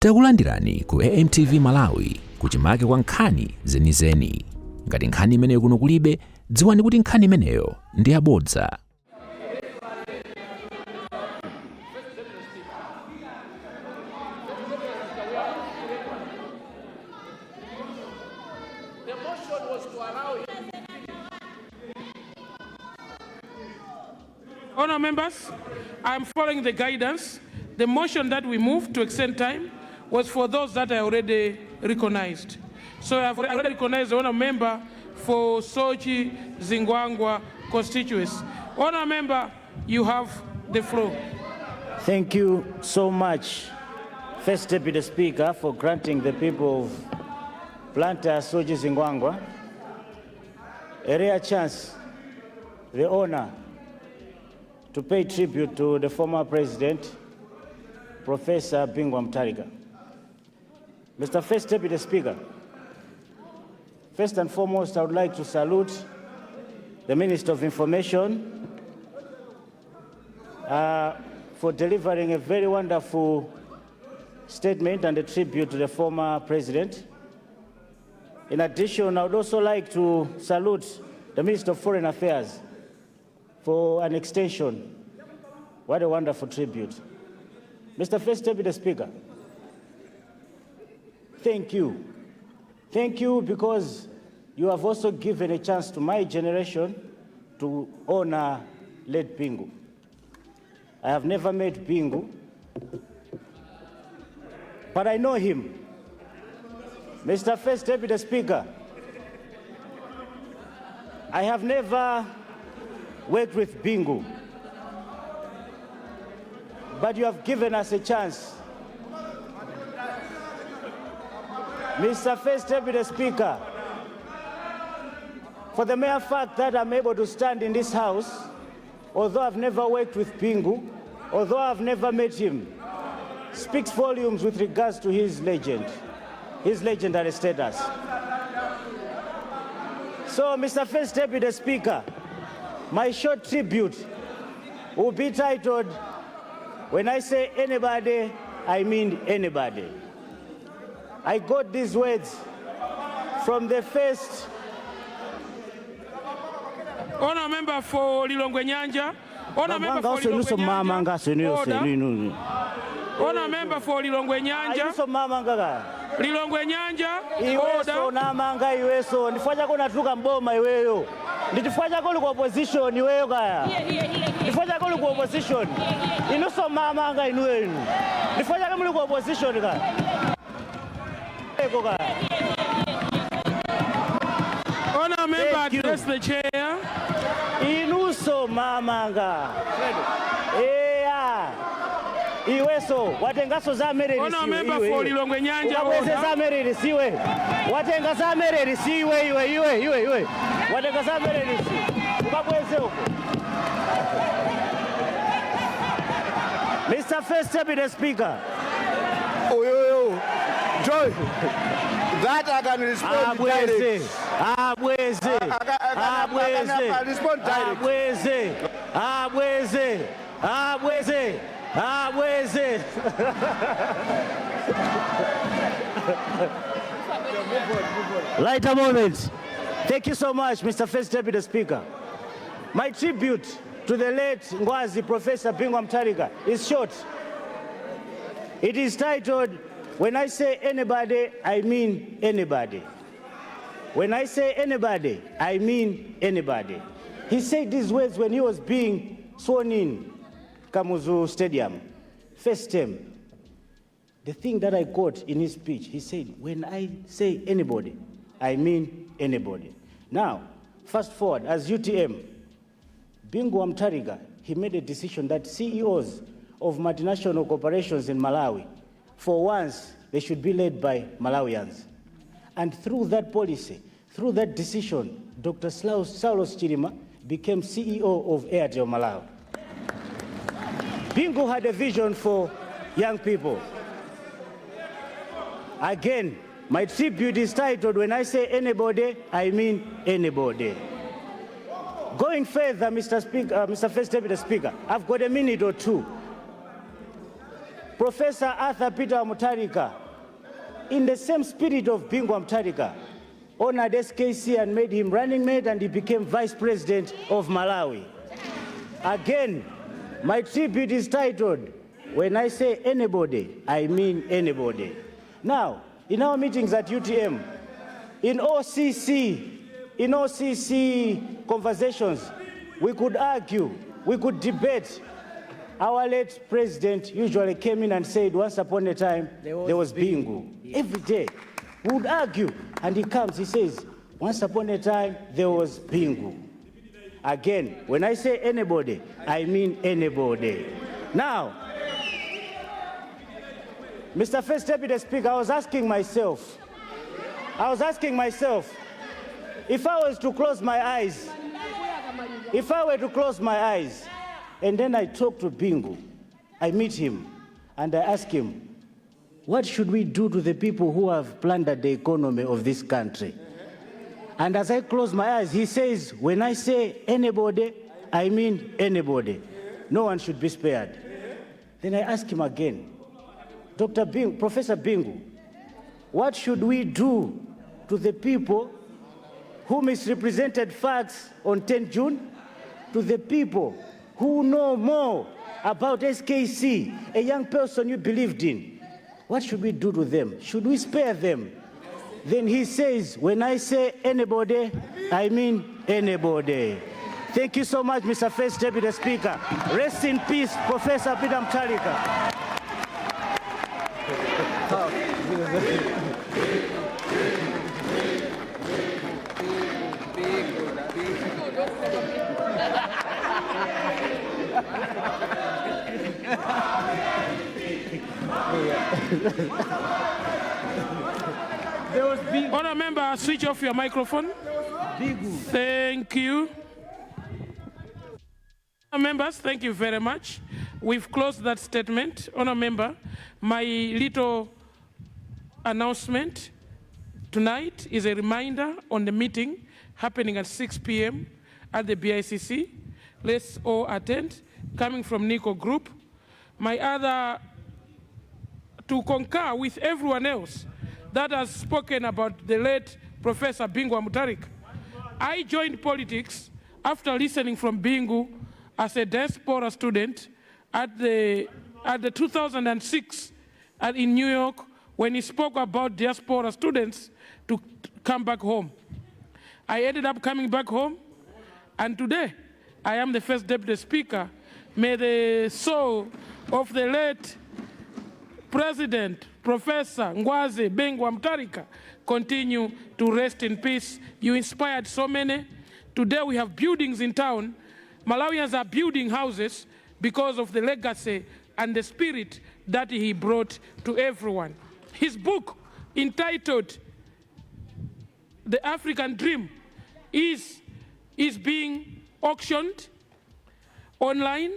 Takulandirani ku AMTV Malawi kuchimake kwa nkhani zenizeni. Ngati nkhani imeneyo kuno kulibe, dziwani kuti nkhani imeneyo ndi yabodza. Honour members, I am following the guidance. The motion that we moved to extend time was for those that I already recognized. So I have already recognized the honour member for Sochi Zingwangwa constituency. Honour member, you have the floor. Thank you so much, First Deputy Speaker, for granting the people of Planta Sochi Zingwangwa a rare chance, the honor to pay tribute to the former president, Professor Bingu Mutharika. Mr. First Deputy Speaker, first and foremost, I would like to salute the Minister of Information for delivering a very wonderful statement and a tribute to the former president. In addition, I would also like to salute the Minister of Foreign Affairs for an extension. What a wonderful tribute. Mr. First Deputy Speaker, thank you. Thank you because you have also given a chance to my generation to honor late Bingu. I have never met Bingu, but I know him. Mr. First Deputy Speaker, I have never worked with Bingu, but you have given us a chance. Mr. First Deputy Speaker, for the mere fact that I'm able to stand in this house, although I've never worked with Bingu, although I've never met him, speaks volumes with regards to his legendary status. So, Mr. First Deputy Speaker, my short tribute will be titled, "When I say anybody, I mean anybody." I got these words from the first Honour member for Lilongwe Nyanja. Honour member for Lilongwe Nyanja. Honour member for Lilongwe Nyanja. Lilongwe Nyanja. Iweso namanga iweso. Ndifanya kona tuka mboma iweyo. Ndifanya kona kwa opposition iweyo kaya. Ndifanya kona kwa opposition. Inuso mamanga inuwe inu. Ndifanya kona kwa opposition kaya. Honour member address the chair. Inuso mamanga. Iweso watengaso za Amaryllis. Honour member for Lilongwe Nyanja. Za Amaryllis iwe. Watenga za Amaryllis iwe. Watenga za Amaryllis. Ukabweze huko. Mr. First Deputy Speaker. Joy, that I can respond direct. Lighter moment. Thank you so much, Mr. First Deputy Speaker. My tribute to the late Ngwazi Professor Bingu Mutharika is short. It is titled, "When I say anybody, I mean anybody." When I say anybody, I mean anybody. He said these words when he was being sworn in Kamuzu Stadium, first term. The thing that I caught in his speech, he said, "When I say anybody, I mean anybody." Now, fast forward, as UTM, Bingu Mutharika, he made a decision that CEOs of multinational corporations in Malawi, for once, they should be led by Malawians. And through that policy, through that decision, Dr. Saulos Chilima became CEO of Airtel Malawi. Bingu had a vision for young people. Again, my tribute is titled, "When I say anybody, I mean anybody." Going further, Mr. First Deputy Speaker, I've got a minute or two. Professor Arthur Peter Mutharika, in the same spirit of Bingu Mutharika, honored SKC and made him running mate, and he became vice president of Malawi. Again, my tribute is titled, When I Say Anybody, I Mean Anybody. Now, in our meetings at UTM, in OCC conversations, we could argue, we could debate. Our late president usually came in and said, once upon a time, there was Bingu. Every day, we would argue, and he comes, he says, once upon a time, there was Bingu. Again, when I say anybody, I mean anybody. Now, Mr. First Deputy Speaker, I was asking myself, if I was to close my eyes, and then I talk to Bingu, I meet him, and I ask him, what should we do to the people who have plundered the economy of this country? And as I close my eyes, he says, when I say anybody, I mean anybody. No one should be spared. Then I ask him again, Professor Bingu, what should we do to the people who misrepresented facts on 10 June? To the people who know more about SKC, a young person you believed in. What should we do to them? Should we spare them? Then he says, when I say anybody, I mean anybody. Thank you so much, Mr. First Deputy Speaker. Rest in peace, Professor Peter Mutharika. Honour member, switch off your microphone. Thank you. Honour members, thank you very much. We've closed that statement. Honour member, my little announcement tonight is a reminder on the meeting happening at 6 p.m. at the BICC. Let's all attend. Coming from Nico Group. My other, to concur with everyone else that has spoken about the late Professor Bingu Mutharika. I joined politics after listening from Bingu as a diaspora student at the 2006 in New York, when he spoke about diaspora students to come back home. I ended up coming back home, and today I am the First Deputy Speaker. May the soul of the late President, Professor Ngwazi Bingu Mutharika, continue to rest in peace. You inspired so many. Today we have buildings in town. Malawians are building houses because of the legacy and the spirit that he brought to everyone. His book, entitled The African Dream, is being auctioned online.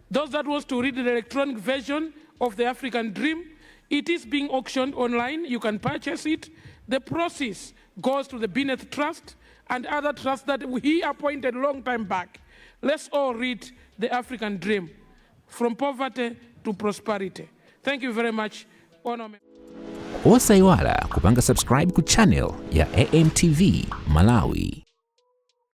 Those that want to read the electronic version of The African Dream, it is being auctioned online. You can purchase it. The process goes to the Bennett Trust and other trusts that he appointed a long time back. Let's all read The African Dream, from poverty to prosperity. Thank you very much. Osaiwala kupanga subscribe ku channel ya AMTV Malawi.